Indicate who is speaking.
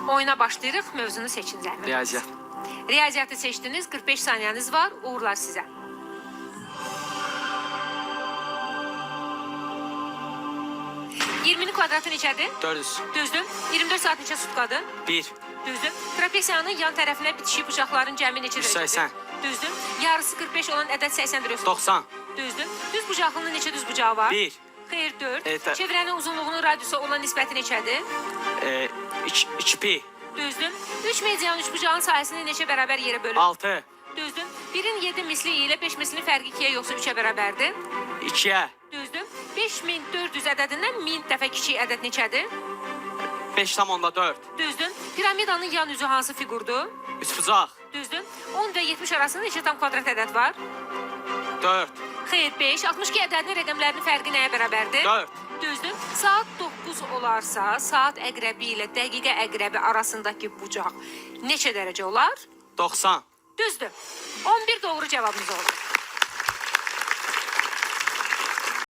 Speaker 1: Oyuna başlayırıq. Mövzunu seçin zəhmət.
Speaker 2: Riyaziyyat.
Speaker 1: Riyaziyyatı seçdiniz. 45 saniyeniz var. Uğurlar sizə. 20'nin kvadratı neçədir?
Speaker 2: 400.
Speaker 1: Düzdür. 24 saat neçə sutkadır?
Speaker 2: 1.
Speaker 1: Düzdür. Trapesiyanın yan tərəfinə bitişik bucaqların cəmi neçə dərəcədir?
Speaker 2: 180.
Speaker 1: Düzdür. Yarısı 45 olan ədəd 80 yoxsa?
Speaker 2: 90.
Speaker 1: Düzdür. Düz bucaqlının neçə düz bucağı var?
Speaker 2: 1.
Speaker 1: Xeyr, 4.
Speaker 2: Evet.
Speaker 1: Çevrənin uzunluğunun radiusa olan nisbəti neçədir?
Speaker 2: 2 pi.
Speaker 1: Düzdür. 3 medianın 3 bucağın sahəsini neçə bərabər yerə bölür?
Speaker 2: 6.
Speaker 1: Düzdür. 1'in 7 misli ilə 5 mislinin fərqi 2'yə yoxsa 3'ə bərabərdir?
Speaker 2: 2'ye.
Speaker 1: Düzdür. 5400 ədədindən 1000 dəfə kiçik ədəd neçədir?
Speaker 2: 5,4.
Speaker 1: Düzdür. Piramidanın yan üzü hansı figurdur?
Speaker 2: 3 bucaq.
Speaker 1: Düzdür. 10 və 70 arasında neçə tam kvadrat ədəd var?
Speaker 2: 4.
Speaker 1: Xeyr, 5. 62 ədədinin rəqəmlərinin fərqi nəyə bərabərdir?
Speaker 2: 4.
Speaker 1: Düzdür. Saat 9 olarsa, saat əqrəbi ilə dəqiqə əqrəbi arasındakı bucaq neçə dərəcə olar?
Speaker 2: 90.
Speaker 1: Düzdür. 11 doğru cavabınız oldu.